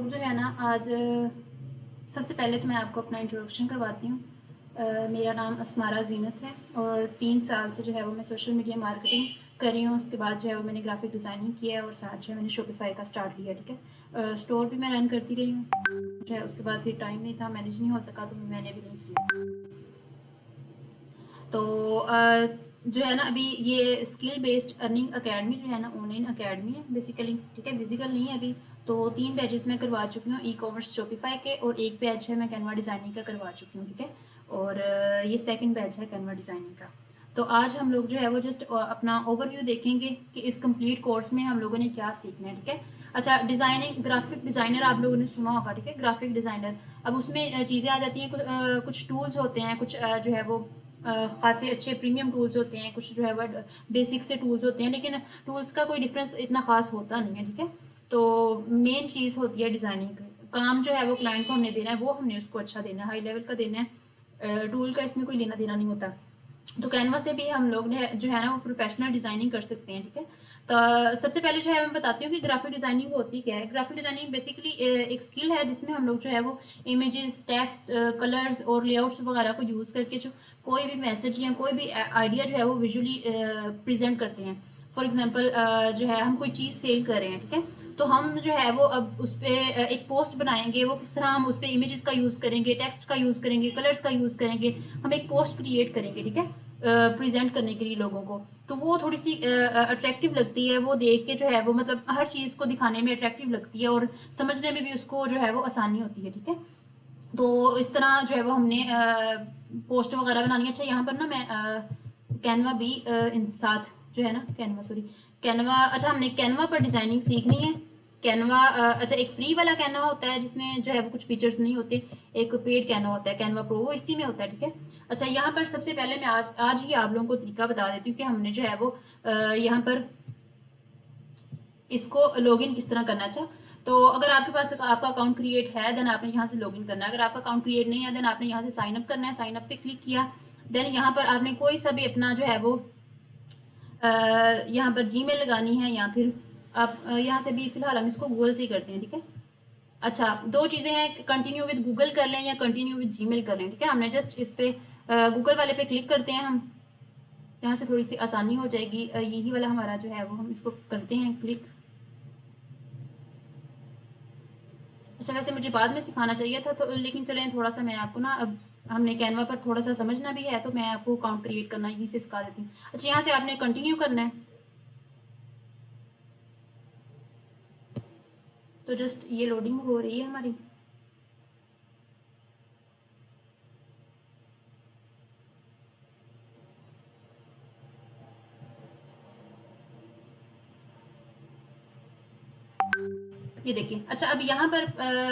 लोग जो है ना आज सबसे पहले तो मैं आपको अपना इंट्रोडक्शन करवाती हूँ। मेरा नाम असमारा ज़ीनत है और 3 साल से जो है वो मैं सोशल मीडिया मार्केटिंग कर रही हूँ। उसके बाद जो है वो मैंने ग्राफिक डिज़ाइनिंग किया है और साथ जो है मैंने शॉपिफाई का स्टार्ट लिया, ठीक है। स्टोर भी मैं रन करती रही हूँ जो है, उसके बाद फिर टाइम नहीं था, मैनेज नहीं हो सका तो मैंने भी नहीं किया। तो जो है ना अभी ये स्किल बेस्ड अर्निंग अकेडमी जो है ना ऑनलाइन अकेडमी है बेसिकली, ठीक है, फिजिकल नहीं है अभी। तो 3 बैचेस मैं करवा चुकी हूँ ई कॉमर्स शॉपिफाई के, और एक बैच है मैं कैनवा डिज़ाइनिंग का करवा चुकी हूँ, ठीक है। और ये सेकंड बैच है कैनवा डिज़ाइनिंग का। तो आज हम लोग जो है वो जस्ट अपना ओवरव्यू देखेंगे कि इस कंप्लीट कोर्स में हम लोगों ने क्या सीखना है, ठीक है। अच्छा, डिज़ाइनिंग ग्राफिक डिज़ाइनर आप लोगों ने सुना होगा, ठीक है, ग्राफिक डिज़ाइनर। अब उसमें चीज़ें आ जाती हैं, कुछ टूल्स होते हैं, कुछ जो है वो खासे अच्छे प्रीमियम टूल्स होते हैं, कुछ जो है वो बेसिक से टूल्स होते हैं, लेकिन टूल्स का कोई डिफरेंस इतना खास होता नहीं है, ठीक है। तो मेन चीज़ होती है डिज़ाइनिंग काम जो है वो क्लाइंट को हमने देना है, वो हमने उसको अच्छा देना है, हाई लेवल का देना है। टूल का इसमें कोई लेना देना नहीं होता। तो कैनवा से भी हम लोग जो है ना वो प्रोफेशनल डिज़ाइनिंग कर सकते हैं, ठीक है। तो सबसे पहले जो है मैं बताती हूँ कि ग्राफिक डिज़ाइनिंग होती क्या है। ग्राफिक डिज़ाइनिंग बेसिकली एक स्किल है जिसमें हम लोग जो है वो इमेजेस, टेक्स्ट, कलर्स और लेआउट्स वगैरह को यूज़ करके जो कोई भी मैसेज या कोई भी आइडिया जो है वो विजुअली प्रेजेंट करते हैं। फॉर एग्जांपल जो है हम कोई चीज़ सेल कर रहे हैं, ठीक है। तो हम जो है वो अब उस पर एक पोस्ट बनाएंगे, वो किस तरह हम उस पर इमेजेस का यूज़ करेंगे, टेक्स्ट का यूज़ करेंगे, कलर्स का यूज़ करेंगे, हम एक पोस्ट क्रिएट करेंगे, ठीक है, प्रेजेंट करने के लिए लोगों को। तो वो थोड़ी सी अट्रैक्टिव लगती है, वो देख के जो है वो मतलब हर चीज़ को दिखाने में अट्रैक्टिव लगती है और समझने में भी उसको जो है वो आसानी होती है, ठीक है। तो इस तरह जो है वो हमने पोस्ट वगैरह बनानी है। अच्छा, यहाँ पर ना मैं कैनवा भी इन साथ जो है ना कैनवा सॉरी कैनवा, अच्छा हमने कैनवा पर डिज़ाइनिंग सीखनी है। कैनवा अच्छा, एक फ्री वाला कैनवा होता है जिसमें जो है वो कुछ फीचर्स नहीं होते, एक पेड कैनवा होता है कैनवा प्रो, वो इसी में होता है, ठीक है। अच्छा, यहाँ पर सबसे पहले मैं आज आज ही आप लोगों को तरीका बता देती हूँ कि हमने जो है वो यहाँ पर इसको लॉगिन किस तरह करना। अच्छा, तो अगर आपके पास आपका अकाउंट क्रिएट है देन आपने यहाँ से लॉगिन करना है। अगर आपका अकाउंट क्रिएट नहीं है देन आपने यहाँ से साइन अप करना है। साइन अप पे क्लिक किया, देन यहाँ पर आपने कोई सा भी अपना जो है वो यहाँ पर जीमेल लगानी है, या फिर आप यहाँ से भी फिलहाल हम इसको गूगल से ही करते हैं, ठीक है। अच्छा, दो चीज़ें हैं, कंटिन्यू विद गूगल कर लें या कंटिन्यू विद जीमेल कर लें, ठीक है। हमने जस्ट इस पे गूगल वाले पे क्लिक करते हैं हम, यहाँ से थोड़ी सी आसानी हो जाएगी। यही वाला हमारा जो है वो हम इसको करते हैं क्लिक। अच्छा, वैसे मुझे बाद में सिखाना चाहिए था तो, लेकिन चलें थोड़ा सा मैं आपको ना अब हमने कैनवा पर थोड़ा सा समझना भी है तो मैं आपको अकाउंट क्रिएट करना यहीं से सिखा देती हूँ। अच्छा, यहाँ से आपने कंटिन्यू करना है, तो जस्ट ये लोडिंग हो रही है हमारी। ये देखिए। अच्छा, अब यहाँ पर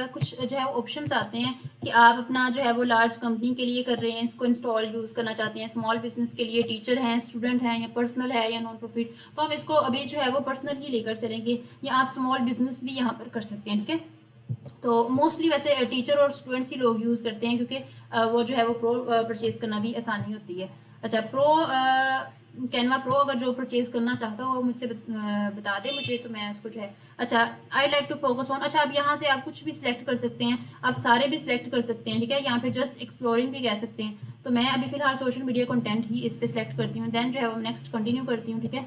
कुछ जो है ऑप्शंस आते हैं कि आप अपना जो है वो लार्ज कंपनी के लिए कर रहे हैं, इसको इंस्टॉल यूज़ करना चाहते हैं, स्मॉल बिजनेस के लिए, टीचर हैं, स्टूडेंट हैं, या पर्सनल है या नॉन प्रॉफिट। तो हम इसको अभी जो है वो पर्सनल ही लेकर चलेंगे, या आप स्मॉल बिजनेस भी यहाँ पर कर सकते हैं, ठीक है। तो मोस्टली वैसे टीचर और स्टूडेंट्स ही लोग यूज़ करते हैं क्योंकि वो जो है वो प्रो परचेज करना भी आसानी होती है। अच्छा, प्रो कैनवा प्रो अगर जो परचेज करना चाहता हो वो मुझसे बता दे मुझे, तो मैं उसको जो है। अच्छा, I like to focus on, अच्छा अब यहाँ से आप कुछ भी सिलेक्ट कर सकते हैं, आप सारे भी सिलेक्ट कर सकते हैं, ठीक है। यहाँ पे जस्ट एक्सप्लोरिंग भी कह सकते हैं। तो मैं अभी फिलहाल सोशल मीडिया कंटेंट ही इस पर सिलेक्ट करती हूँ, देन जो है वो नेक्स्ट कंटिन्यू करती हूँ, ठीक है।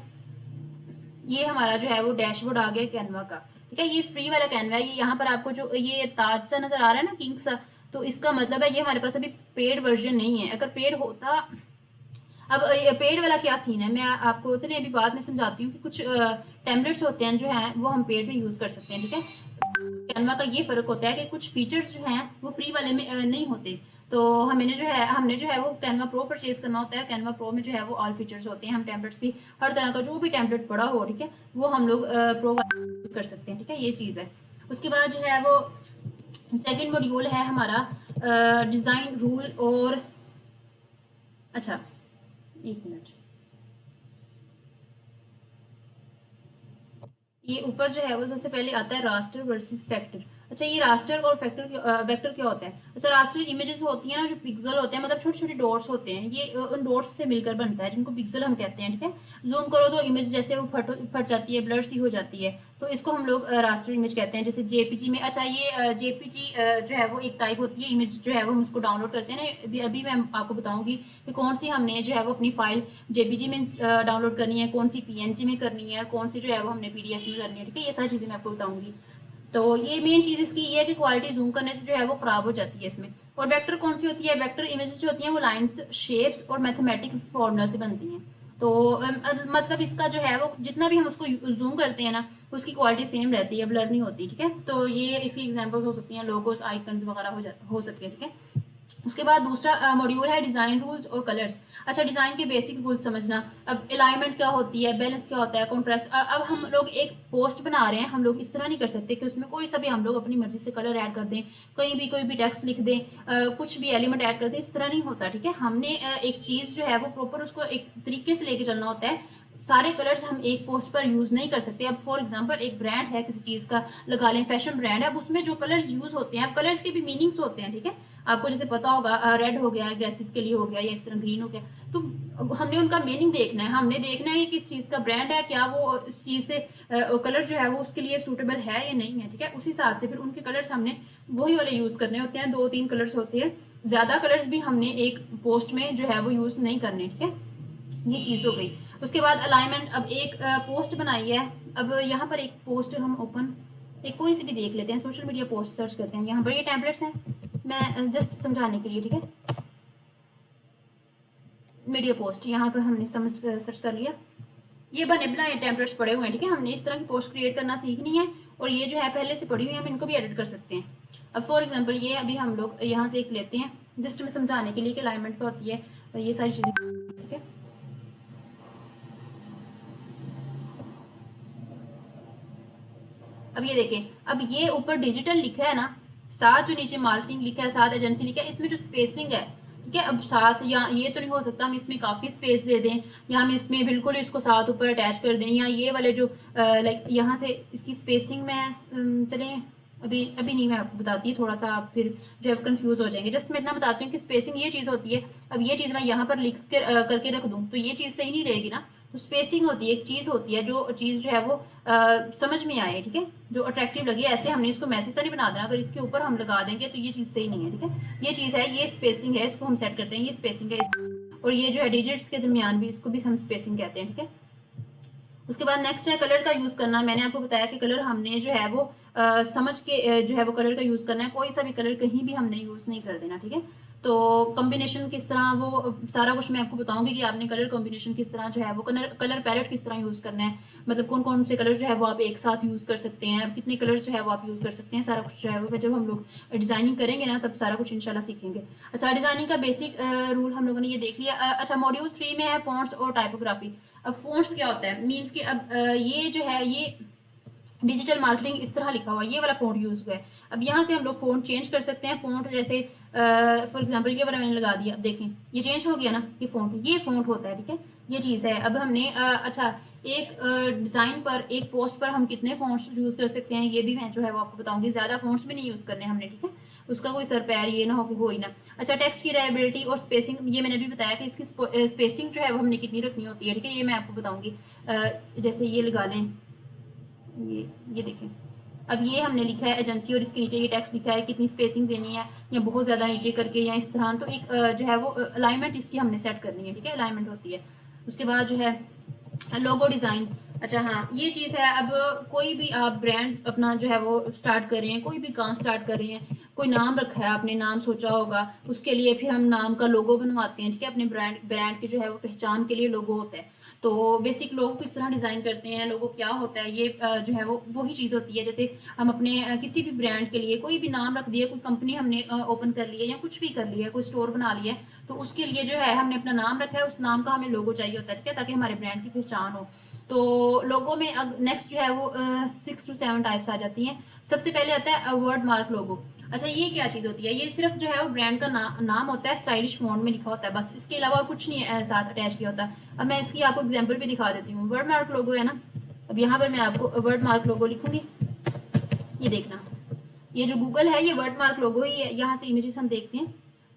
ये हमारा जो है वो डैशबोर्ड आ गया कैनवा का, ठीक है। ये फ्री वाला कैनवा है। ये यहाँ पर आपको जो ये ताज सा नजर आ रहा है ना, किंग सा, तो इसका मतलब है ये हमारे पास अभी पेड वर्जन नहीं है। अगर पेड होता, अब पेड वाला क्या सीन है, मैं आपको चलिए अभी बाद में समझाती हूँ कि कुछ टेम्पलेट्स होते हैं जो हैं वो हम पेड में यूज़ कर सकते हैं, ठीक है। कैनवा का ये फ़र्क होता है कि कुछ फीचर्स जो हैं वो फ्री वाले में नहीं होते। तो हमने जो है वो कैनवा प्रो परचेज करना होता है। कैनवा प्रो में जो है वो ऑल फीचर्स होते हैं, हम टेम्पलेट्स भी हर तरह का जो भी टेम्पलेट पड़ा हो, ठीक है, वो हम लोग प्रो यूज़ कर सकते हैं, ठीक है। ये चीज़ है। उसके बाद जो है वो सेकेंड मॉड्यूल है हमारा डिज़ाइन रूल और, अच्छा एक मिनट, ये ऊपर जो है वो सबसे पहले आता है रास्टर वर्सेस फैक्टर। अच्छा, ये रास्टर और वेक्टर क्या होता है? अच्छा, रास्टर इमेजेस होती है ना, जो पिक्सल होते हैं, मतलब छोटे छोटे डॉट्स होते हैं, ये उन डॉट्स से मिलकर बनता है, जिनको पिक्सल हम कहते हैं, ठीक है। जूम करो तो इमेज जैसे वो फट जाती है, ब्लर सी हो जाती है, तो इसको हम लोग रास्टर इमेज कहते हैं, जैसे जेपीजी में। अच्छा, ये जेपीजी जो है वो एक टाइप होती है इमेज, जो है वो हम उसको डाउनलोड करते हैं ना। अभी अभी मैं आपको बताऊंगी कि कौन सी हमने जो है वो अपनी फाइल जेपीजी में डाउनलोड करनी है, कौन सी पीएनजी में करनी है, कौन सी जो है वो हमने पीडीएफ में करनी है, ठीक है। ये सारी चीज़ें मैं आपको बताऊंगी। तो ये मेन चीज़ इसकी ये है कि क्वालिटी जूम करने से जो है वो ख़राब हो जाती है इसमें। और वेक्टर कौन सी होती है? वेक्टर इमेजेस जो होती हैं वो लाइंस, शेप्स और मैथमेटिक फॉर्मूला से बनती हैं। तो मतलब इसका जो है वो जितना भी हम उसको जूम करते हैं ना, उसकी क्वालिटी सेम रहती है, ब्लर नहीं होती, ठीक है। तो ये इसकी एग्जांपल्स हो सकती हैं, लोगोस, आइकन्स वगैरह हो सकते हैं, ठीक है। उसके बाद दूसरा मॉड्यूल है डिज़ाइन रूल्स और कलर्स। अच्छा, डिज़ाइन के बेसिक रूल्स समझना। अब अलाइनमेंट क्या होती है, बैलेंस क्या होता है, कॉन्ट्रास्ट। अब हम लोग एक पोस्ट बना रहे हैं, हम लोग इस तरह नहीं कर सकते कि उसमें कोई सा भी हम लोग अपनी मर्जी से कलर ऐड कर दें, कहीं भी कोई भी टेक्स्ट लिख दें, कुछ भी एलिमेंट ऐड कर दें, इस तरह नहीं होता, ठीक है। हमने एक चीज़ जो है वो प्रॉपर उसको एक तरीके से लेके चलना होता है। सारे कलर्स हम एक पोस्ट पर यूज़ नहीं कर सकते। अब फॉर एग्जांपल एक ब्रांड है किसी चीज़ का, लगा लें फैशन ब्रांड है, अब उसमें जो कलर्स यूज़ होते हैं, अब कलर्स के भी मीनिंग्स होते हैं, ठीक है। आपको जैसे पता होगा, रेड हो गया एग्रेसिव के लिए हो गया, या इस तरह ग्रीन हो गया, तो हमने उनका मीनिंग देखना है, हमने देखना है कि किस चीज़ का ब्रांड है, क्या वो इस चीज़ से कलर जो है वो उसके लिए सूटेबल है या नहीं है, ठीक है। उस हिसाब से फिर उनके कलर्स हमने वही वाले यूज़ करने होते हैं। 2-3 कलर्स होते हैं, ज़्यादा कलर्स भी हमने एक पोस्ट में जो है वो यूज़ नहीं करने, ठीक है। ये चीज़ हो गई। उसके बाद अलाइनमेंट। अब एक पोस्ट बनाई है, अब यहाँ पर एक पोस्ट हम ओपन, एक कोई सी भी देख लेते हैं, सोशल मीडिया पोस्ट सर्च करते हैं, यहाँ पर ये टेम्पलेट्स हैं, मैं जस्ट समझाने के लिए, ठीक है। मीडिया पोस्ट यहाँ पर हमने समझ सर्च कर लिया, ये बने बनाए टेम्पलेट्स पड़े हुए हैं, ठीक है। हमने इस तरह की पोस्ट क्रिएट करना सीखनी है, और ये जो है पहले से पड़ी हुई है, हम इनको भी एडिट कर सकते हैं। अब फॉर एग्जांपल ये अभी हम लोग यहाँ से एक लेते हैं, जस्ट में समझाने के लिए कि अलाइनमेंट क्या होती है, ये सारी चीज़ें, ठीक है। अब ये देखें, अब ये ऊपर डिजिटल लिखा है ना, साथ जो नीचे मार्केटिंग लिखा है, साथ एजेंसी लिखा है, इसमें जो स्पेसिंग है, ठीक है। अब साथ या ये तो नहीं हो सकता हम इसमें काफ़ी स्पेस दे दें, या हम इसमें बिल्कुल इसको साथ ऊपर अटैच कर दें, या ये वाले जो लाइक यहाँ से इसकी स्पेसिंग में चलें, अभी अभी नहीं, मैं आपको बताती हूँ, थोड़ा सा आप फिर जो है कंफ्यूज हो जाएंगे। जस्ट मैं इतना बताती हूँ कि स्पेसिंग ये चीज़ होती है। अब ये चीज़ मैं यहाँ पर लिख कर करके रख दूँ तो ये चीज़ सही नहीं रहेगी ना। तो स्पेसिंग होती है, एक चीज़ होती है, जो चीज़ जो है वो समझ में आए, ठीक है, जो अट्रैक्टिव लगे। ऐसे हमने इसको मैसेज तो नहीं बना देना, अगर इसके ऊपर हम लगा देंगे तो ये चीज़ सही नहीं है, ठीक है। ये चीज़ है, ये स्पेसिंग है, इसको हम सेट करते हैं, ये स्पेसिंग है और ये जो है डिजिट्स के दरमियान भी, इसको भी हम स्पेसिंग कहते हैं, ठीक है। उसके बाद नेक्स्ट है कलर का यूज़ करना। मैंने आपको बताया कि कलर हमने जो है वो समझ के जो है वो कलर का यूज़ करना है, कोई सा भी कलर कहीं भी हमने यूज़ नहीं कर देना, ठीक है। तो कॉम्बिनेशन किस तरह, वो सारा कुछ मैं आपको बताऊंगी कि आपने कलर कॉम्बिनेशन किस तरह जो है वो कलर पैलेट किस तरह यूज़ करना है, मतलब कौन कौन से कलर जो है वो आप एक साथ यूज़ कर सकते हैं, कितने कलर्स जो है वो आप यूज़ कर सकते हैं, सारा कुछ जो है वो जब हम लोग डिज़ाइनिंग करेंगे ना, तब सारा कुछ इंशाल्लाह सीखेंगे। अच्छा, डिज़ाइनिंग का बेसिक रूल हम लोगों ने ये देख लिया। अच्छा, मॉड्यूल 3 में है फॉन्ट्स और टाइपोग्राफी। अब फॉन्ट्स क्या होता है, मीन्स कि अब ये जो है ये डिजिटल मार्केटिंग इस तरह लिखा हुआ है, ये वाला फ़ॉन्ट यूज़ हुआ है। अब यहाँ से हम लोग फ़ॉन्ट चेंज कर सकते हैं। फ़ॉन्ट जैसे फॉर एग्जांपल ये वाला मैंने लगा दिया, देखें ये चेंज हो गया ना, ये फ़ॉन्ट होता है, ठीक है। ये चीज़ है। अब हमने अच्छा, एक डिज़ाइन पर, एक पोस्ट पर हम कितने फ़ॉन्ट्स यूज़ कर सकते हैं, ये भी मैं जो है वो आपको बताऊंगी। ज़्यादा फ़ॉन्ट्स भी नहीं यूज़ करने हमने, ठीक है, उसका कोई सर पैर ये ना हो ही ना। अच्छा, टेक्स्ट की रीडेबिलिटी और स्पेसिंग, ये मैंने भी बताया कि इसकी स्पेसिंग जो है वो हमने कितनी रखनी होती है, ठीक है, ये मैं आपको बताऊंगी। जैसे ये लगा लें, ये देखें, अब ये हमने लिखा है एजेंसी और इसके नीचे ये टेक्स्ट लिखा है, कितनी स्पेसिंग देनी है, या बहुत ज़्यादा नीचे करके या इस तरह, तो एक जो है वो अलाइनमेंट इसकी हमने सेट करनी है, ठीक है, अलाइनमेंट होती है। उसके बाद जो है लोगो डिज़ाइन। अच्छा हाँ, ये चीज़ है। अब कोई भी आप ब्रांड अपना जो है वो स्टार्ट कर रहे हैं, कोई भी काम स्टार्ट कर रहे हैं, कोई नाम रखा है आपने, नाम सोचा होगा, उसके लिए फिर हम नाम का लोगो बनवाते हैं, ठीक है। अपने ब्रांड की जो है वो पहचान के लिए लोगो होता है। तो बेसिक लोगो किस तरह डिज़ाइन करते हैं, लोगो क्या होता है, ये जो है वो वही चीज़ होती है। जैसे हम अपने किसी भी ब्रांड के लिए कोई भी नाम रख दिया, कोई कंपनी हमने ओपन कर ली है या कुछ भी कर लिया है, कोई स्टोर बना लिया है, तो उसके लिए जो है हमने अपना नाम रखा है, उस नाम का हमें लोगो चाहिए होता है, ठीक है, ताकि हमारे ब्रांड की पहचान हो। तो लोगो में अब नेक्स्ट जो है वो 6 to 7 टाइप्स आ जाती हैं। सबसे पहले आता है वर्ड मार्क लोगो। अच्छा, ये क्या चीज़ होती है, ये सिर्फ जो है वो ब्रांड का नाम होता है, स्टाइलिश फॉन्ट में लिखा होता है, बस इसके अलावा और कुछ नहीं है साथ अटैच किया होता है। अब मैं इसकी आपको एग्जांपल भी दिखा देती हूँ। वर्ड मार्क लोगो है ना, अब यहाँ पर मैं आपको वर्ड मार्क लोगो लिखूंगी, ये देखना, ये जो गूगल है ये वर्ड मार्क लोगो ही है, यहाँ से इमेजेस हम देखते हैं।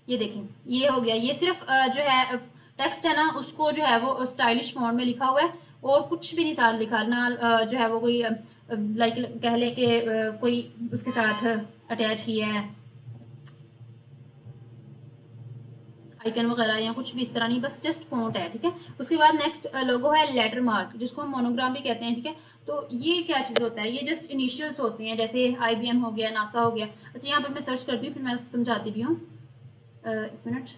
ये देखें, ये हो गया, ये सिर्फ जो है टेक्स्ट है ना उसको जो है वो स्टाइलिश फॉन्ट में लिखा हुआ है और कुछ भी नहीं साथ लिखा ना, जो है वो कोई लाइक कह ले कि कोई उसके साथ अटैच किया है आइकन वगैरह या कुछ भी इस तरह नहीं, बस जस्ट फॉन्ट है, ठीक है। उसके बाद नेक्स्ट लोगो है लेटर मार्क, जिसको हम मोनोग्राम भी कहते हैं, ठीक है। तो ये क्या चीज़ होता है, ये जस्ट इनिशियल्स होते हैं, जैसे IBM हो गया, नासा हो गया। अच्छा यहाँ पर मैं सर्च करती हूँ फिर मैं समझाती भी हूँ, एक मिनट।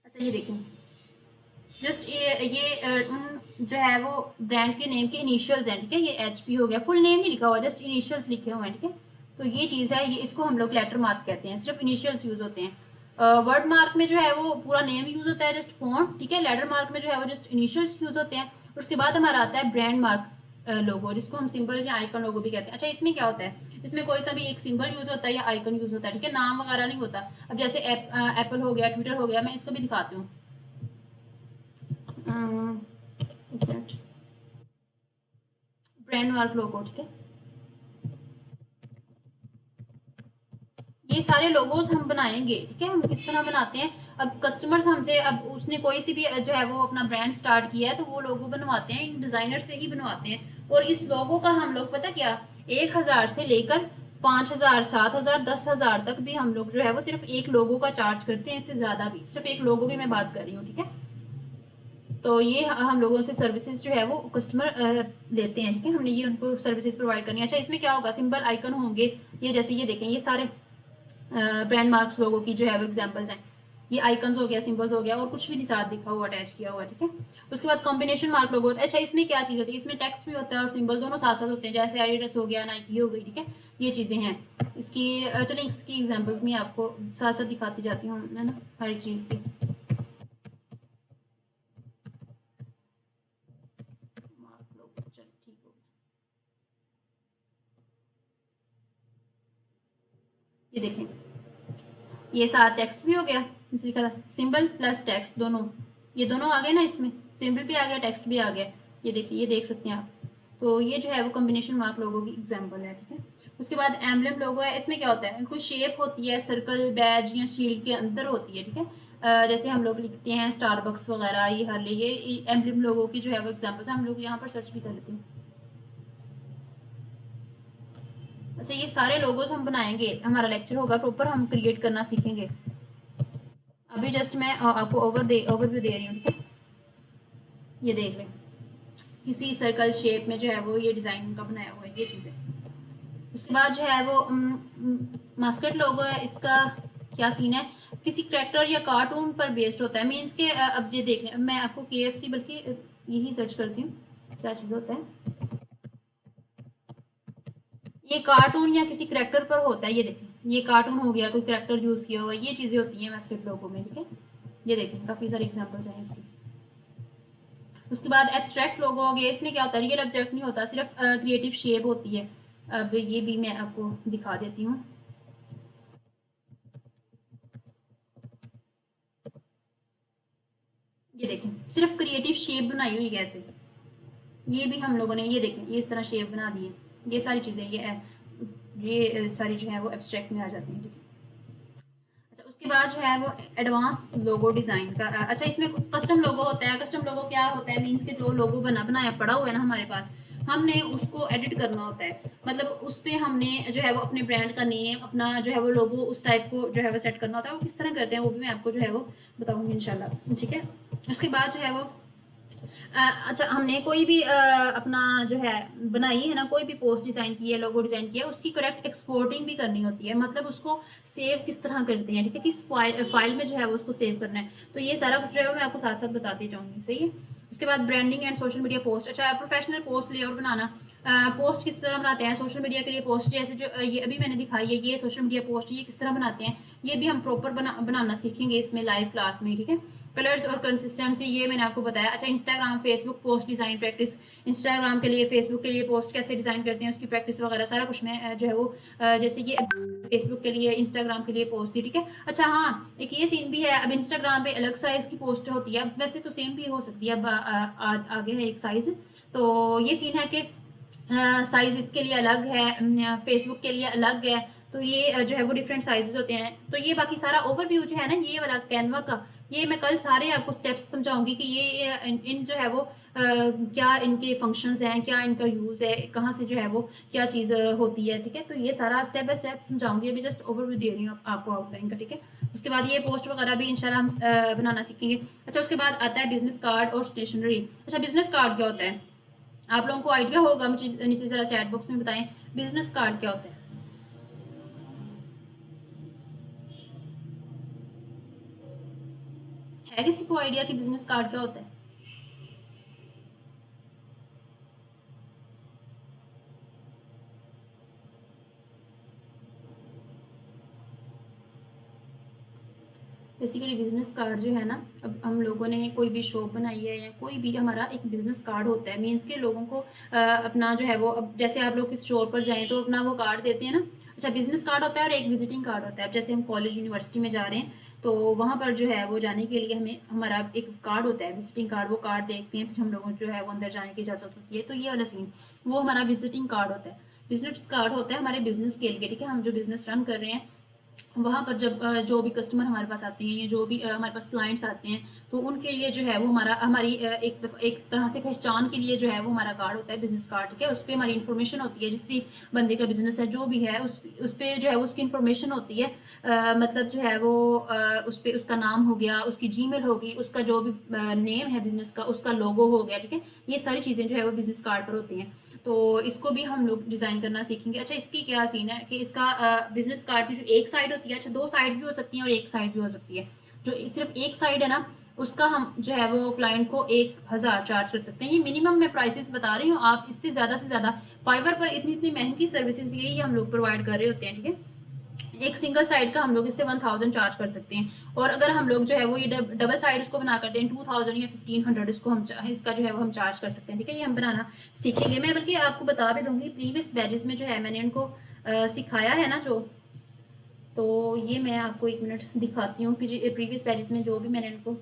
अच्छा ये देखें, जस्ट ये जो है वो ब्रांड के नेम के इनिशियल्स हैं, ठीक है। ये HP हो गया, फुल नेम नहीं लिखा हुआ, जस्ट इनिशियल्स लिखे हुए हैं, ठीक है। तो ये चीज़ है, ये इसको हम लोग लेटर मार्क कहते हैं, सिर्फ इनिशियल्स यूज होते हैं। वर्ड मार्क में जो है वो पूरा नेम यूज होता है, जस्ट फॉन्ट, ठीक है। लेटर मार्क में जो है वो जस्ट इनिशियल्स यूज होते हैं। और उसके बाद हमारा आता है ब्रांड मार्क लोगो, जिसको हम सिंबल या आइकन लोगो भी कहते हैं। अच्छा इसमें क्या होता है, इसमें कोई सा भी एक सिंबल यूज होता है या आइकन यूज होता है, ठीक है, नाम वगैरह नहीं होता। अब जैसे एप्पल हो गया, ट्विटर हो गया, मैं इसको भी दिखाती हूँ। ब्रांड मार्क लोगो, ठीक है। ये सारे लोगोज हम बनाएंगे, ठीक है। हम किस तरह बनाते हैं, अब कस्टमर्स हमसे, अब उसने कोई सी भी जो है वो अपना ब्रांड स्टार्ट किया है तो वो लोगो बनवाते हैं, इन डिजाइनर से ही बनवाते हैं। और इस लोगो का हम लोग पता क्या, 1,000 से लेकर 5,000, 7,000, 10,000 तक भी हम लोग जो है वो सिर्फ एक लोगो का चार्ज करते हैं, इससे ज्यादा भी, सिर्फ एक लोगो की मैं बात कर रही हूँ, ठीक है। तो ये हम लोगों से सर्विसेज जो है वो कस्टमर लेते हैं, ठीक है। हमने ये उनको सर्विसेज प्रोवाइड करनी है। अच्छा इसमें क्या होगा, सिंबल आइकन होंगे, ये जैसे ये देखें, ये सारे ब्रांड मार्क्स लोगों की जो है वो एग्जांपल्स हैं। ये आइकन्स हो गया, सिंबल्स हो गया, और कुछ भी नहीं साथ दिखा हुआ, अटैच किया हुआ, ठीक है। उसके बाद कॉम्बिनेशन मार्क लोगो होता है। अच्छा इसमें क्या चीज़ होती है, इसमें टेक्स्ट भी होता है और सिंबल दोनों साथ साथ होते हैं, जैसे एडिडास हो गया, नाइकी हो गई, ठीक है। ये चीज़ें हैं इसकी। चलिए इसकी एग्जाम्पल्स मैं आपको साथ साथ दिखाती जाती हूँ, है ना, हर एक चीज़ की। ये देखें, ये साथ टेक्स्ट भी हो गया, लिखा था सिंबल प्लस टेक्स्ट दोनों, ये दोनों आ गए ना, इसमें सिंबल भी आ गया, टेक्स्ट भी आ गया। ये देखिए, ये देख सकते हैं आप। तो ये जो है वो कॉम्बिनेशन मार्क लोगों की एग्जांपल है, ठीक है। उसके बाद एम्बलम लोगो है, इसमें क्या होता है, कोई शेप होती है, सर्कल, बैज या शील्ड के अंदर होती है, ठीक है। जैसे हम लोग लिखते हैं स्टारबक्स वगैरह, ये हर ये एम्बलम लोगों की जो है वो एग्जाम्पल्स, हम लोग यहाँ पर सर्च भी कर लेते हैं। अच्छा ये सारे लोगोज हम बनाएंगे, हमारा लेक्चर होगा प्रॉपर, हम क्रिएट करना सीखेंगे। अभी जस्ट मैं आपको ओवरव्यू दे रही हूँ, ठीक है। ये देख लें, किसी सर्कल शेप में जो है वो ये डिज़ाइन का बनाया हुआ है, ये चीज़ें। उसके बाद जो है वो मास्केट लोगो है, इसका क्या सीन है, किसी करेक्टर या कार्टून पर बेस्ड होता है, मीन्स के अब ये देख लें, मैं आपको KFC बल्कि यही सर्च करती हूँ क्या चीज़ होता है। ये कार्टून या किसी करेक्टर पर होता है, ये देखें, ये कार्टून हो गया, कोई करेक्टर यूज किया हुआ, ये चीजें होती हैं मैस्केट लोगों में, ठीक है। ये देखें, काफी सारे एग्जांपल्स हैं इसकी। उसके बाद एब्स्ट्रैक्ट लोगो हो गया, इसमें क्या होता है, रियल ऑब्जेक्ट नहीं होता, सिर्फ क्रिएटिव शेप होती है। अब ये भी मैं आपको दिखा देती हूँ। ये देखें, सिर्फ क्रिएटिव शेप बनाई हुई है ऐसे, ये भी हम लोगों ने, ये देखें, ये इस तरह शेप बना दी है, ये सारी चीजें, ये सारी जो है वो एब्स्ट्रैक्ट में आ जाती हैं, ठीक है। अच्छा उसके बाद जो है वो एडवांस लोगो डिज़ाइन का। अच्छा इसमें कस्टम लोगो होता है, कस्टम लोगो क्या होता है, मीन्स के जो लोगो बनाया पड़ा हुआ है ना हमारे पास, हमने उसको एडिट करना होता है, मतलब उस पर हमने जो है वो अपने ब्रांड का नेम, अपना जो है वो लोगो उस टाइप को जो है वो सेट करना होता है। वो किस तरह करते हैं वो भी मैं आपको जो है वो बताऊँगी इंशाल्लाह, ठीक है। उसके बाद जो है वो अच्छा हमने कोई भी अपना जो है बनाई है ना, कोई भी पोस्ट डिजाइन की है, लोगो डिजाइन किया है, उसकी करेक्ट एक्सपोर्टिंग भी करनी होती है, मतलब उसको सेव किस तरह करते हैं, ठीक है, किस फाइल में जो है वो उसको सेव करना है। तो ये सारा कुछ जो है मैं आपको साथ साथ बताती जाऊंगी, सही है। उसके बाद branding and social media post. अच्छा प्रोफेशनल पोस्ट लेआउट बनाना, पोस्ट किस तरह बनाते हैं सोशल मीडिया के लिए पोस्ट, जैसे जो ये अभी मैंने दिखाई है ये सोशल मीडिया पोस्ट, ये किस तरह बनाते हैं ये भी हम प्रॉपर बनाना सीखेंगे इसमें लाइव क्लास में, ठीक है। कलर्स और कंसिस्टेंसी ये मैंने आपको बताया। अच्छा, Instagram Facebook post design practice, Instagram के लिए फेसबुक के लिए पोस्ट कैसे डिज़ाइन करते हैं उसकी प्रैक्टिस वगैरह सारा कुछ मैं जो है वो जैसे कि फेसबुक के लिए इंस्टाग्राम के लिए पोस्ट थी, ठीक है। अच्छा हाँ, एक ये सीन भी है, अब इंस्टाग्राम पे अलग साइज की पोस्ट होती है, वैसे तो सेम भी हो सकती है, अब आगे है एक साइज, तो ये सीन है कि साइज इसके लिए अलग है, फेसबुक के लिए अलग है, तो ये जो है वो डिफरेंट साइजेस होते हैं। तो ये बाकी सारा ओवरव्यू जो है ना ये वाला कैनवा का, ये मैं कल सारे आपको स्टेप्स समझाऊंगी कि ये इन जो है वो क्या इनके फंक्शंस हैं, क्या इनका यूज़ है, कहाँ से जो है वो क्या चीज़ होती है, ठीक है। तो ये सारा स्टेप बाय स्टेप समझाऊंगी, अभी जस्ट ओवरव्यू दे रही हूँ आपको आउटलाइन का, ठीक है। उसके बाद ये पोस्ट वगैरह भी इंशाल्लाह हम बनाना सीखेंगे। अच्छा, उसके बाद आता है बिजनेस कार्ड और स्टेशनरी। अच्छा, बिजनेस कार्ड क्या होता है, आप लोगों को आइडिया होगा, मुझे नीचे जरा चैट बॉक्स में बताएं बिजनेस कार्ड क्या होता है। किसी को आइडिया कि बिजनेस कार्ड क्या होता है? बेसिकली बिजनेस कार्ड जो है ना, अब हम लोगों ने कोई भी शॉप बनाई है या कोई भी हमारा एक बिजनेस कार्ड होता है, मीन्स के लोगों को अपना जो है वो, अब जैसे आप लोग किस स्टोर पर जाएं तो अपना वो कार्ड देते हैं ना। अच्छा, बिजनेस कार्ड होता है और एक विजिटिंग कार्ड होता है। अब जैसे हम कॉलेज यूनिवर्सिटी में जा रहे हैं तो वहाँ पर जो है वो जाने के लिए हमें हमारा एक कार्ड होता है विजिटिंग कार्ड, वो कार्ड देखते हैं फिर हम लोगों को जो है वो अंदर जाने की इजाज़त होती है, तो ये वाला सीन वो हमारा विजिटिंग कार्ड होता है। बिजनेस कार्ड होता है हमारे बिजनेस के लिए, ठीक है। हम जो बिजनेस रन कर रहे हैं वहाँ पर जब जो भी कस्टमर हमारे पास आते हैं या जो भी हमारे पास क्लाइंट्स आते हैं तो उनके लिए जो है वो हमारी एक तरह से पहचान के लिए जो है वो हमारा कार्ड होता है बिजनेस कार्ड, ठीक है। उस पर हमारी इन्फॉर्मेशन होती है, जिस भी बंदे का बिजनेस है जो भी है उस पर जो है उसकी इन्फॉर्मेशन होती है। मतलब जो है वो उस पर उसका नाम हो गया, उसकी जीमेल होगी, उसका जो भी नेम है बिजनेस का, उसका लोगो हो गया, ठीक है। ये सारी चीज़ें जो है वो बिजनेस कार्ड पर होती हैं, तो इसको भी हम लोग डिज़ाइन करना सीखेंगे। अच्छा, इसकी क्या सीन है कि इसका बिजनेस कार्ड की जो एक साइड होती है, अच्छा दो साइड्स भी हो सकती हैं और एक साइड भी हो सकती है। जो सिर्फ एक साइड है ना उसका हम जो है वो क्लाइंट को 1000 चार्ज कर सकते हैं। ये मिनिमम मैं प्राइसेस बता रही हूँ, आप इससे ज़्यादा से ज़्यादा फाइवर पर इतनी इतनी महंगी सर्विसेज यही हम लोग प्रोवाइड कर रहे होते हैं, ठीक है। एक सिंगल साइड का हम लोग इससे 1000 चार्ज कर सकते हैं, और अगर हम लोग जो है वो ये डबल साइड इसको बना कर दें 2000 या 1500 इसको हम इसका जो है वो हम चार्ज कर सकते हैं, ठीक है। ये हम बनाना सीखेंगे, मैं बल्कि आपको बता भी दूंगी प्रीवियस बैचेस में जो है मैंने इनको सिखाया है ना जो, तो ये मैं आपको एक मिनट दिखाती हूँ प्रीवियस बैचेस में जो भी मैंने इनको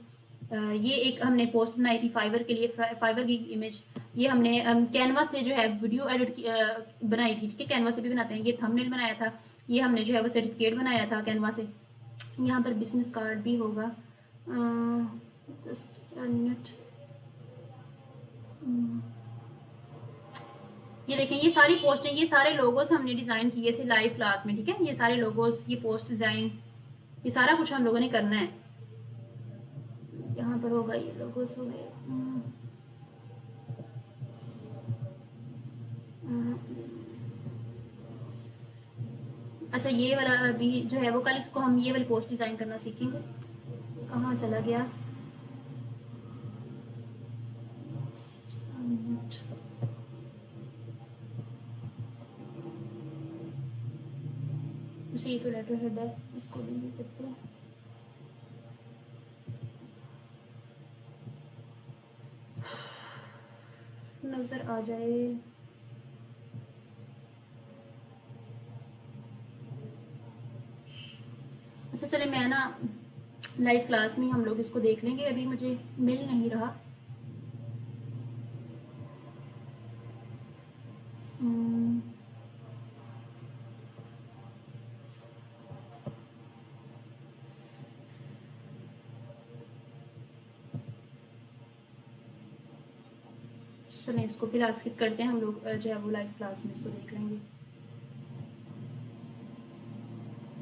ये एक हमने पोस्ट बनाई थी फाइवर के लिए, फाइवर की इमेज, ये हमने कैनवा से जो है वीडियो एडिट बनाई थी, ठीक है। कैनवा से भी बनाते हैं, ये थंबनेल बनाया था, ये हमने जो है वो सर्टिफिकेट बनाया था कैनवा से। यहाँ पर बिजनेस कार्ड भी होगा, जस्ट मिनट। ये देखें, ये सारी पोस्टें, ये सारे लोगोस हमने डिज़ाइन किए थे लाइव क्लास में, ठीक है। ये सारे लोगोस, ये पोस्ट डिज़ाइन, ये सारा कुछ हम लोगों ने करना है। यहाँ पर होगा ये लोगोस हो गए। अच्छा, ये वाला भी जो है वो कल इसको हम ये वाली पोस्ट डिज़ाइन करना सीखेंगे। कहाँ चला गया? अच्छा, ये तो लेटर हेड है, इसको डिलीट करते हैं। नज़र आ जाए। अच्छा चले, मैं ना लाइव क्लास में हम लोग इसको देख लेंगे, अभी मुझे मिल नहीं रहा। चलें, इसको फिलहाल स्किप करते हैं, हम लोग जो है वो लाइव क्लास में इसको देख लेंगे।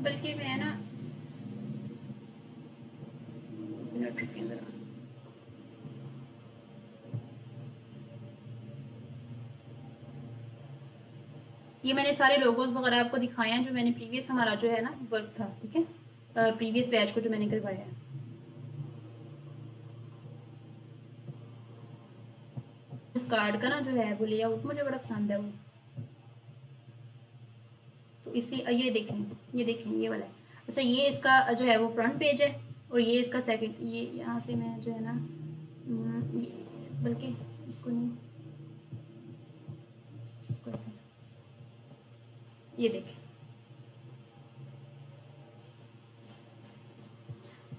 बल्कि मैं ना मिनट रुकें ज़रा। ये मैंने सारे लोगोस वगैरह आपको दिखाए हैं जो मैंने प्रीवियस हमारा जो है ना वर्क था, ठीक है, प्रीवियस बैच को जो मैंने करवाया है। इस कार्ड का ना जो है वो लेआउट मुझे बड़ा पसंद है वो, तो इसलिए ये देखें ये वाला है। अच्छा ये इसका जो है वो फ्रंट पेज है, और ये इसका सेकंड, ये यहाँ से मैं जो है ना बल्कि इसको नहीं, इसको करते हैं, ये देखें,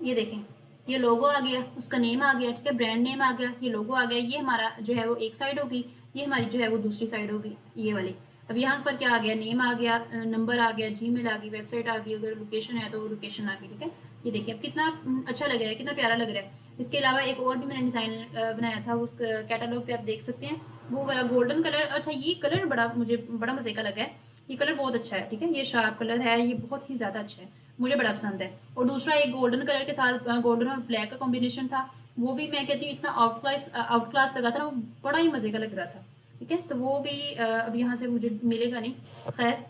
ये देखें, ये लोगो आ गया, उसका नेम आ गया, ठीक है, ब्रांड नेम आ गया, ये लोगो आ गया, ये हमारा जो है वो एक साइड होगी, ये हमारी जो है वो दूसरी साइड होगी, ये वाली। अब यहाँ पर क्या आ गया, नेम आ गया, नंबर आ गया, जीमेल आ गई, वेबसाइट आ गई, अगर लोकेशन है तो वो लोकेशन आ गई, ठीक है। ये देखिए अब कितना अच्छा लग रहा है, कितना प्यारा लग रहा है। इसके अलावा एक और भी मैंने डिज़ाइन बनाया था, उस कैटलॉग पे आप देख सकते हैं, वो वाला गोल्डन कलर। अच्छा ये कलर बड़ा मुझे बड़ा मज़े का लगा है, ये कलर बहुत अच्छा है, ठीक है, ये शार्प कलर है, ये बहुत ही ज़्यादा अच्छा है, मुझे बड़ा पसंद है। और दूसरा एक गोल्डन कलर के साथ गोल्डन और ब्लैक का कॉम्बिनेशन था, वो भी मैं कहती हूँ इतना आउट क्लास लगा था ना, वो बड़ा ही मज़े का लग रहा था, ठीक है। तो वो भी अब यहाँ से मुझे मिलेगा नहीं, खैर,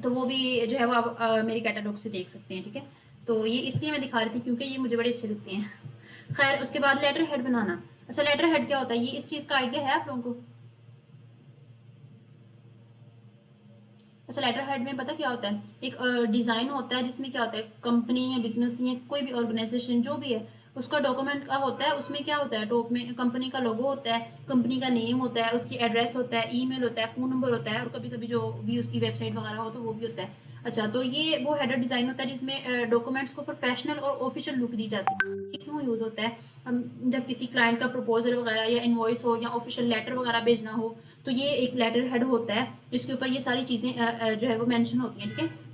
तो वो भी जो है वो आप मेरे कैटलॉग से देख सकते हैं, ठीक है। तो ये इसलिए मैं दिखा रही थी क्योंकि ये मुझे बड़े अच्छे लगते हैं। खैर उसके बाद लेटर हेड बनाना। अच्छा लेटर हेड क्या होता है, ये इस चीज़ का आइडिया है आप लोगों को? अच्छा लेटर हेड में पता क्या होता है, एक डिज़ाइन होता है जिसमें क्या होता है, कंपनी या बिजनेस या कोई भी ऑर्गेनाइजेशन जो भी है उसका डॉक्यूमेंट का होता है, उसमें क्या होता है, टॉप में कंपनी का लोगो होता है, कंपनी का नेम होता है, उसकी एड्रेस होता है, ईमेल होता है, फ़ोन नंबर होता है, और कभी कभी जो भी उसकी वेबसाइट वगैरह हो तो वो भी होता है। अच्छा तो ये वो हेडर डिज़ाइन होता है जिसमें डॉक्यूमेंट्स को प्रोफेशनल और ऑफिशियल लुक दी जाती है। ये क्यों यूज़ होता है, हम जब किसी क्लाइंट का प्रपोजल वगैरह या इनवॉइस हो या ऑफिशियल लेटर वगैरह भेजना हो, तो ये एक लेटर हेड होता है, इसके ऊपर ये सारी चीज़ें जो है वो मेंशन होती हैं, ठीक है।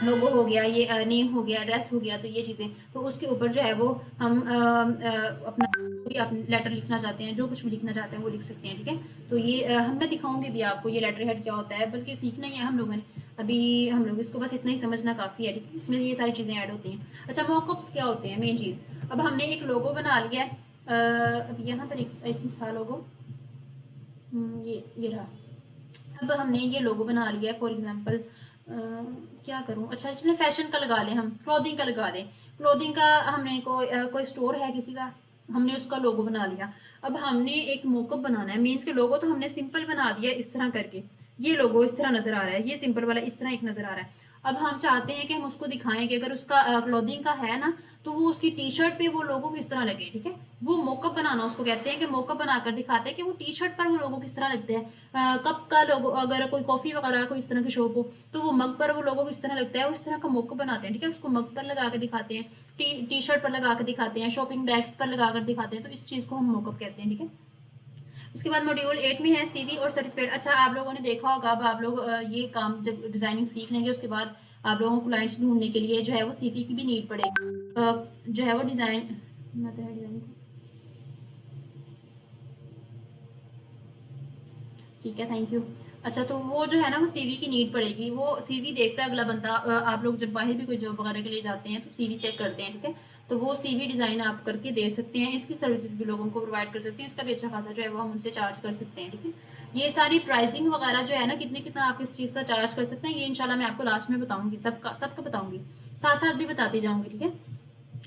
लोगो हो गया, ये नेम हो गया, एड्रेस हो गया, तो ये चीज़ें, तो उसके ऊपर जो है वो हम अपना भी आप लेटर लिखना चाहते हैं, जो कुछ भी लिखना चाहते हैं वो लिख सकते हैं, ठीक है। तो ये हम मैं दिखाऊंगी भी आपको ये लेटर हेड क्या होता है, बल्कि सीखना ही है हम लोगों ने, अभी हम लोग इसको बस इतना ही समझना काफ़ी है, ठीक है। इसमें ये सारी चीज़ें ऐड होती हैं। अच्छा मॉकअप्स क्या होते हैं, मेन चीज़, अब हमने एक लोगो बना लिया है, अब यहाँ पर एक आई थिंक था लोगो, ये रहा। अब हमने ये लोगो बना लिया है, फॉर एग्जांपल क्या करूं, अच्छा चलिए फैशन का लगा लें, हम क्लोथिंग का लगा दें। क्लोथिंग का हमने कोई स्टोर है किसी का, हमने उसका लोगो बना लिया। अब हमने एक मोकअप बनाना है, मीन्स के लोगो तो हमने सिंपल बना दिया इस तरह करके, ये लोगो इस तरह नजर आ रहा है, ये सिंपल वाला इस तरह एक नजर आ रहा है। अब हम चाहते हैं कि हम उसको दिखाएं कि अगर उसका क्लोथिंग का है ना, तो वो उसकी टी शर्ट पे वो लोगो किस तरह लगे, ठीक है। वो मोकअप बनाना उसको कहते हैं, कि मोकअप बनाकर दिखाते हैं कि वो टी शर्ट पर वो लोगो किस तरह लगते हैं। कप का लोगो, अगर कोई कॉफ़ी वगैरह कोई इस तरह की शॉप हो तो वो मग पर वो लोगों को इस तरह लगता है, वो इस तरह का मोकअप बनाते हैं, ठीक है। उसको मग पर लगा के दिखाते हैं, टी शर्ट पर लगा के दिखाते हैं, शॉपिंग बैग्स पर लगा कर दिखाते हैं, तो इस चीज़ को हम मोकअप कहते हैं, ठीक है। उसके बाद मॉड्यूल 8 में है सीवी और सर्टिफिकेट। अच्छा आप लोगों ने देखा होगा, अब आप लोग ये काम जब डिज़ाइनिंग सीख लेंगे उसके बाद आप लोगों को क्लाइंट्स ढूंढने के लिए जो है वो सीवी की भी नीड पड़ेगी, जो है वो डिज़ाइन ठीक है, थैंक यू। अच्छा तो वो जो है ना वो सीवी की नीड पड़ेगी, वो सीवी देखता है अगला बंदा, आप लोग जब बाहर भी कोई जॉब वगैरह के लिए जाते हैं तो सीवी चेक करते हैं, ठीक है। तो वो सीवी डिज़ाइन आप करके दे सकते हैं, इसकी सर्विसेज भी लोगों को प्रोवाइड कर सकते हैं, इसका भी अच्छा खासा जो है वो हम उनसे चार्ज कर सकते हैं, ठीक है। ये सारी प्राइसिंग वगैरह जो है ना, कितने कितना आप इस चीज़ का चार्ज कर सकते हैं, ये इंशाल्लाह मैं आपको लास्ट में बताऊंगी, सबका बताऊंगी, साथ साथ भी बताती जाऊंगी, ठीक है।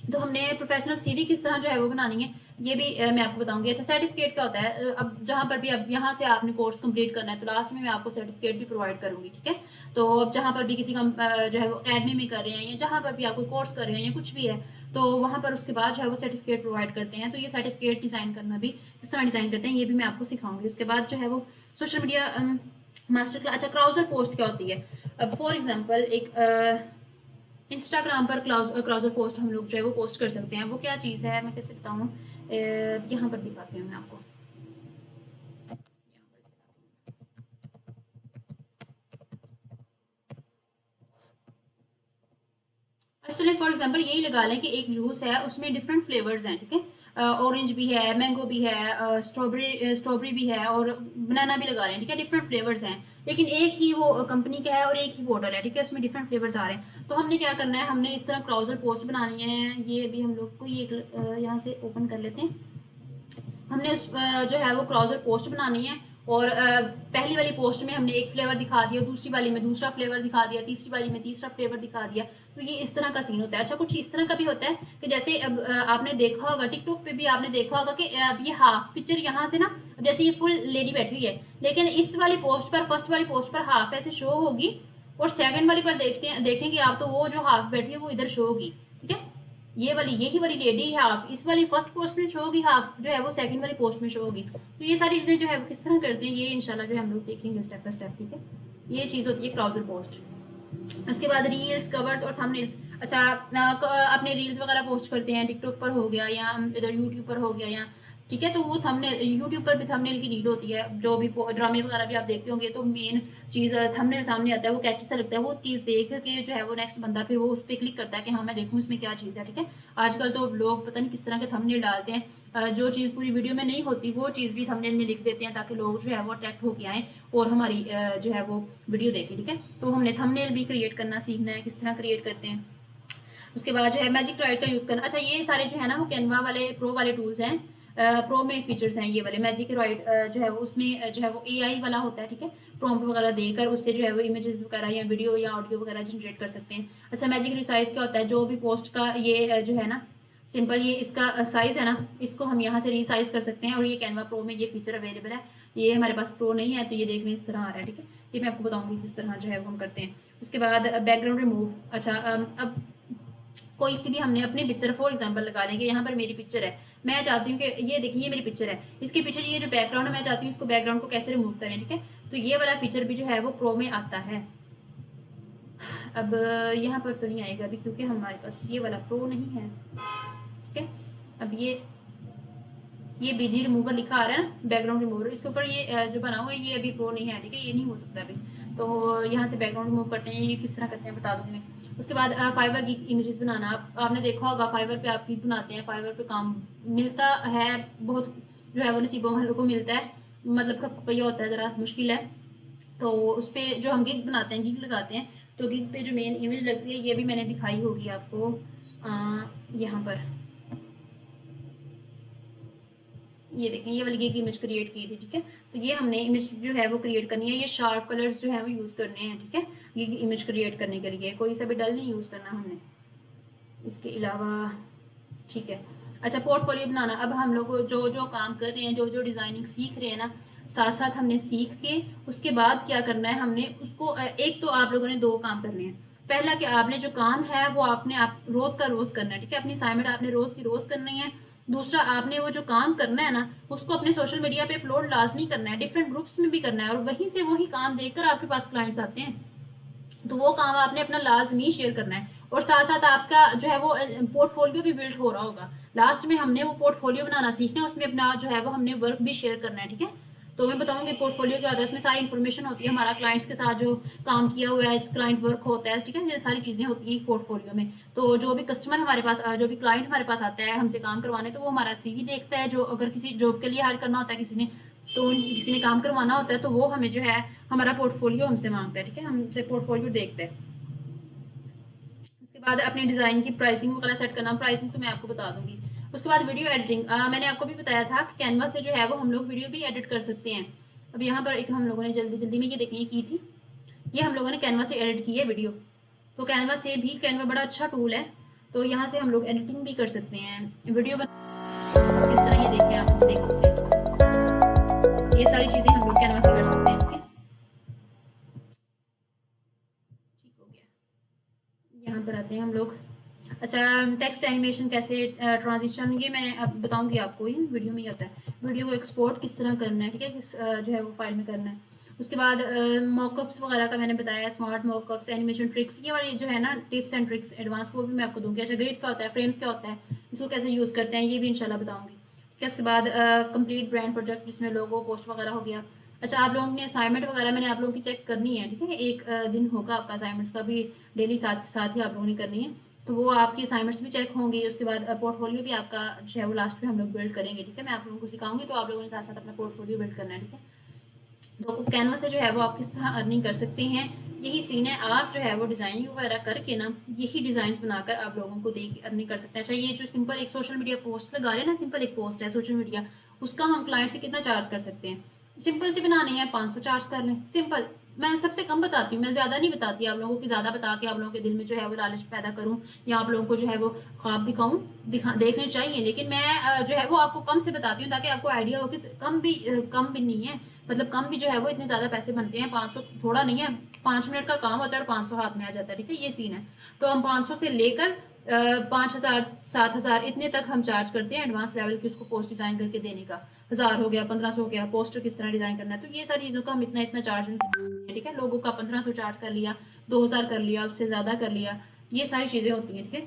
तो हमने प्रोफेशनल सीवी किस तरह जो है वो बनानी है, ये भी मैं आपको बताऊंगी। अच्छा सर्टिफिकेट क्या होता है, अब जहाँ पर भी अब यहाँ से आपने कोर्स कंप्लीट करना है तो लास्ट में मैं आपको सर्टिफिकेट भी प्रोवाइड करूंगी, ठीक है। तो अब जहाँ पर भी किसी का जो है वो अकेडमी में कर रहे हैं या जहाँ पर भी आप कोई कोर्स कर रहे हैं या कुछ भी है, तो वहाँ पर उसके बाद जो है वो सर्टिफिकेट प्रोवाइड करते हैं। तो ये सर्टिफिकेट डिज़ाइन करना भी किस तरह डिज़ाइन करते हैं ये भी मैं आपको सिखाऊंगी। उसके बाद जो है वो सोशल मीडिया मास्टर क्लास। अच्छा क्राउजर पोस्ट क्या होती है, अब फॉर एग्जाम्पल एक इंस्टाग्राम पर क्राउजर पोस्ट हम लोग जो है वो पोस्ट कर सकते हैं, वो क्या चीज़ है मैं कैसे बताऊँ, यहाँ पर दिखाती हूँ मैं आपको। चलिए फॉर एग्जांपल यही लगा लें कि एक जूस है उसमें डिफरेंट फ्लेवर्स हैं, ठीक है, ऑरेंज भी है, मैंगो भी है, स्ट्रॉबेरी भी है, और बनाना भी लगा लें, ठीक है, डिफरेंट फ्लेवर्स हैं, लेकिन एक ही वो कंपनी का है और एक ही बॉटल है, ठीक है, उसमें डिफरेंट फ्लेवर्स आ रहे हैं। तो हमने क्या करना है, हमने इस तरह क्राउजर पोस्ट बनानी है, ये भी हम लोग को ये यहाँ से ओपन कर लेते हैं। हमने उस जो है वो क्राउजर पोस्ट बनानी है, और पहली वाली पोस्ट में हमने एक फ्लेवर दिखा दिया, दूसरी वाली में दूसरा फ्लेवर दिखा दिया, तीसरी वाली में तीसरा फ्लेवर दिखा दिया। तो ये इस तरह का सीन होता है। अच्छा, कुछ इस तरह का भी होता है कि जैसे अब आपने देखा होगा टिकटॉक पे भी आपने देखा होगा कि अब ये हाफ पिक्चर यहाँ से ना, जैसे ये फुल लेडी बैठी हुई है, लेकिन इस वाली पोस्ट पर, फर्स्ट वाली पोस्ट पर हाफ ऐसे शो होगी, और सेकंड वाली पर देखेंगे आप तो वो जो हाफ बैठी है वो इधर शो होगी। ठीक है, ये वाली, यही वाली लेडी हाफ इस वाली फर्स्ट पोस्ट में शो होगी, हाफ जो है वो सेकंड वाली पोस्ट में शो होगी। तो ये सारी चीजें जो है वो किस तरह करते हैं, ये इंशाल्लाह जो हम लोग देखेंगे स्टेप बाय स्टेप। ठीक है, ये चीज होती है क्राउजर पोस्ट। उसके बाद रील्स, कवर्स और थंबनेल्स। अच्छा, अपने रील्स वगैरह पोस्ट करते हैं, टिकटॉक पर हो गया या इधर यूट्यूब पर हो गया, या ठीक है, तो वो थंबनेल, यूट्यूब पर भी थंबनेल की नीड होती है। जो भी ड्रामे वगैरह भी आप देखते होंगे तो मेन चीज़ थंबनेल सामने आता है, वो कैची सा लगता है, वो चीज़ देख के जो है वो नेक्स्ट बंदा फिर वो उस पर क्लिक करता है कि हाँ मैं देखूँ इसमें क्या चीज़ है। ठीक है, आजकल तो लोग पता नहीं किस तरह के थंबनेल डालते हैं, जो चीज़ पूरी वीडियो में नहीं होती वो चीज़ भी थंबनेल में लिख देते हैं ताकि लोग जो है वो अट्रैक्ट होके आए और हमारी जो है वो वीडियो देखें। ठीक है, तो हमने थंबनेल भी क्रिएट करना सीखना है, किस तरह क्रिएट करते हैं। उसके बाद जो है मैजिक राइट का यूज़ करना। अच्छा, ये सारे जो है ना वो कैनवा वाले प्रो वाले टूल्स हैं, प्रो में फीचर्स हैं ये वाले। मैजिक राइट जो है वो उसमें जो है वो एआई वाला होता है। ठीक है, प्रॉम्प्ट वगैरह देकर उससे जो है वो इमेजेस वगैरह या वीडियो या ऑडियो वगैरह जनरेट कर सकते हैं। अच्छा, मैजिक रिसाइज क्या होता है, जो भी पोस्ट का ये जो है ना सिंपल ये इसका साइज है ना, इसको हम यहाँ से रिसाइज कर सकते हैं, और ये कैनवा प्रो में ये फीचर अवेलेबल है। ये हमारे पास प्रो नहीं है तो ये देखने इस तरह आ रहा है। ठीक है, ये मैं आपको बताऊंगी किस तरह जो है वो हम करते हैं। उसके बाद बैकग्राउंड रिमूव। अच्छा, अब कोई सी भी हमने अपनी पिक्चर फॉर एग्जांपल लगा देंगे, यहाँ पर मेरी पिक्चर है, मैं चाहती हूँ कि ये देखिए ये मेरी पिक्चर है, इसके पीछे ये जो बैकग्राउंड है मैं चाहती हूँ इसको बैकग्राउंड को कैसे रिमूव करें। ठीक है, तो ये वाला फीचर भी जो है वो प्रो में आता है। अब यहाँ पर तो नहीं आएगा अभी क्योंकि हमारे पास ये वाला प्रो नहीं है। ठीक है, अब ये बीजी रिमूवर लिखा आ रहा है ना, बैकग्राउंड रिमूवर, इसके ऊपर ये जो बना हुआ है ये अभी प्रो नहीं है। ठीक है, ये नहीं हो सकता अभी, तो यहाँ से बैकग्राउंड रिमूव करते हैं। ये किस तरह करते हैं बता दूँगी मैं। उसके बाद फाइवर की इमेजेस बनाना। आपने देखा होगा फाइवर पे आप गीक बनाते हैं, फाइवर पे काम मिलता है बहुत, जो है वो नसीबों वालों को मिलता है, मतलब खपैया होता है, ज़रा मुश्किल है। तो उस पर जो हम गिग बनाते हैं, गिग लगाते हैं, तो गिग पे जो मेन इमेज लगती है ये भी मैंने दिखाई होगी आपको यहाँ पर। ये देखें ये वाली एक इमेज क्रिएट की थी। ठीक है, तो ये हमने इमेज जो है वो क्रिएट करनी है, ये शार्प कलर्स जो है वो यूज़ करने हैं। ठीक है, ये इमेज क्रिएट करने के लिए कोई सा भी डल नहीं यूज़ करना हमने इसके अलावा। ठीक है, अच्छा, पोर्टफोलियो बनाना। अब हम लोग जो जो काम कर रहे हैं, जो जो डिज़ाइनिंग सीख रहे हैं ना, साथ साथ हमने सीख के उसके बाद क्या करना है, हमने उसको एक तो आप लोगों ने दो काम करने हैं। पहला कि आपने जो काम है वो आपने आप रोज़ का रोज़ करना है। ठीक है, अपनी असाइनमेंट आपने रोज़ की रोज़ करनी है। दूसरा, आपने वो जो काम करना है ना उसको अपने सोशल मीडिया पे अपलोड लाजमी करना है, डिफरेंट ग्रुप्स में भी करना है, और वहीं से वही काम देखकर आपके पास क्लाइंट्स आते हैं, तो वो काम आपने अपना लाजमी शेयर करना है। और साथ साथ आपका जो है वो पोर्टफोलियो भी बिल्ड हो रहा होगा। लास्ट में हमने वो पोर्टफोलियो बनाना सीखना है, उसमें अपना जो है वो हमने वर्क भी शेयर करना है। ठीक है, तो मैं बताऊंगी पोर्टफोलियो क्या होता है, उसमें सारी इन्फॉर्मेशन होती है, हमारा क्लाइंट्स के साथ जो काम किया हुआ है, क्लाइंट वर्क होता है। ठीक है, ये सारी चीज़ें होती हैं पोर्टफोलियो में। तो जो भी कस्टमर हमारे पास, जो भी क्लाइंट हमारे पास आता है हमसे काम करवाने, तो वो हमारा सीवी देखता है, जो अगर किसी जॉब के लिए हायर करना होता है किसी ने, तो किसी ने काम करवाना होता है, तो वो हमें जो है हमारा पोर्टफोलियो हमसे मांगता है। ठीक है, हमसे पोर्टफोलियो देखते हैं। उसके बाद अपने डिज़ाइन की प्राइसिंग वगैरह सेट करना, प्राइसिंग तो मैं आपको बता दूंगी। उसके बाद वीडियो एडिटिंग, मैंने आपको भी बताया था कि कैनवा से जो है वो हम लोग वीडियो भी एडिट कर सकते हैं। अब यहाँ पर एक हम लोगों ने जल्दी जल्दी में ये देखें ये की थी, ये हम लोगों ने कैनवा से एडिट की है वीडियो। तो कैनवा से भी, कैनवा बड़ा अच्छा टूल है, तो यहाँ से हम लोग एडिटिंग भी कर सकते हैं वीडियो इस तरह। ये देखें, आप देख सकते हैं ये सारी चीज़ें हम लोग कैनवा से कर सकते हैं। ठीक है, ठीक हो गया। यहाँ पर आते हैं हम लोग। अच्छा, टेक्स्ट एनिमेशन कैसे, ट्रांजिशन, ये मैं अब बताऊंगी आपको, ये वीडियो में ही होता है। वीडियो को एक्सपोर्ट किस तरह करना है, ठीक है, किस जो है वो फाइल में करना है। उसके बाद मॉकअप्स वगैरह का मैंने बताया, स्मार्ट मॉकअप्स, एनिमेशन ट्रिक्स, ये वाली जो है ना टिप्स एंड ट्रिक्स एडवांस, वो भी मैं आपको दूंगी। अच्छा, ग्रिड क्या होता है, फ्रेम्स क्या होता है, इसको कैसे यूज़ करते हैं, ये भी इंशाल्लाह बताऊंगी। ठीक है, उसके बाद कंप्लीट ब्रांड प्रोजेक्ट, जिसमें लोगो पोस्ट वगैरह हो गया। अच्छा, आप लोगों ने असाइनमेंट वगैरह मैंने आप लोगों की चेक करनी है। ठीक है, एक दिन होगा आपका असाइनमेंट्स का भी, डेली साथ साथ ही आप लोगों ने करनी है, तो वो आपकी असाइनमेंट्स भी चेक होंगी। उसके बाद पोर्टफोलियो भी आपका जो है वो लास्ट में हम लोग बिल्ड करेंगे। ठीक है, मैं आप लोगों को सिखाऊंगी, तो आप लोगों ने साथ साथ अपना पोर्टफोलियो बिल्ड करना है। ठीक है, तो कैनवा से जो है वो आप किस तरह अर्निंग कर सकते हैं, यही सीन है। आप जो है वो डिज़ाइनिंग वगैरह करके ना यही डिज़ाइन बनाकर आप लोगों को दे अर्निंग कर सकते हैं। अच्छा, ये जो सिंपल एक सोशल मीडिया पोस्ट लगा रहे हैं ना, सिंपल एक पोस्ट है सोशल मीडिया, उसका हम क्लाइंट से कितना चार्ज कर सकते हैं। सिंपल सी बनानी है 500 चार्ज कर लें, सिंपल। मैं सबसे कम बताती हूँ, मैं ज़्यादा नहीं बताती आप लोगों को कि ज़्यादा बता के आप लोगों के दिल में जो है वो लालच पैदा करूँ या आप लोगों को जो है वो ख्वाब दिखाऊँ, देखने चाहिए, लेकिन मैं जो है वो आपको कम से बताती हूँ ताकि आपको आइडिया हो कि कम भी नहीं है, मतलब कम भी जो है वो इतने ज़्यादा पैसे बनते हैं। 500 थोड़ा नहीं है, 5 मिनट का काम होता है और 500 हाथ में आ जाता है, ठीक है, ये सीन है। तो हम 500 से लेकर 5,000 7,000 इतने तक हम चार्ज करते हैं एडवांस लेवल की उसको पोस्ट डिज़ाइन करके देने का। 1,000 हो गया, 1,500 हो गया, पोस्टर किस तरह डिज़ाइन करना है, तो ये सारी चीज़ों का हम इतना इतना चार्ज, ठीक है। लोगों का 1,500 चार्ज कर लिया, 2,000 कर लिया, उससे ज़्यादा कर लिया, ये सारी चीज़ें होती हैं, ठीक है।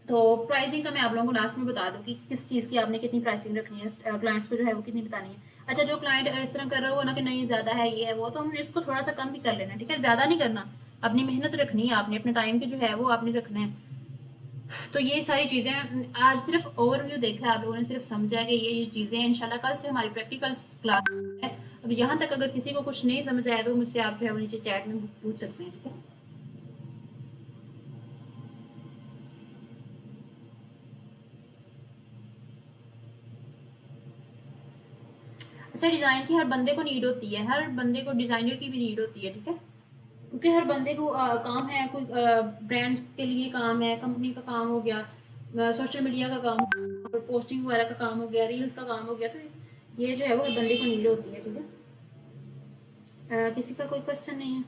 तो प्राइसिंग का मैं आप लोगों को लास्ट में बता दूँ कि किस चीज़ की आपने कितनी प्राइसिंग रखनी है, क्लाइंट्स को जो है वो कितनी बतानी है। अच्छा, जो क्लाइंट इस तरह कर रहा हो ना कि नहीं ज़्यादा है, ये है वो, तो हमने इसको थोड़ा सा कम भी कर लेना है, ठीक है, ज़्यादा नहीं करना। अपनी मेहनत रखनी है, आपने अपने टाइम की जो है वो आपने रखना है। तो ये सारी चीज़ें आज सिर्फ ओवरव्यू देखा है आप लोगों ने, सिर्फ समझा कि ये चीज़ें हैं। इंशाल्लाह कल से हमारी प्रैक्टिकल क्लास है। अब यहाँ तक अगर किसी को कुछ नहीं समझ आया तो मुझसे आप जो है वो नीचे चैट में पूछ सकते हैं, ठीक है। अच्छा, डिज़ाइन की हर बंदे को नीड होती है, हर बंदे को डिज़ाइनर की भी नीड होती है, ठीक है, क्योंकि हर बंदे को काम है, कोई ब्रांड के लिए काम है, कंपनी का काम हो गया, सोशल मीडिया का काम, पोस्टिंग वगैरह का काम हो गया, रील्स का काम हो गया, तो ये जो है वो हर बंदे को नीड होती है, ठीक है। किसी का कोई क्वेश्चन नहीं है?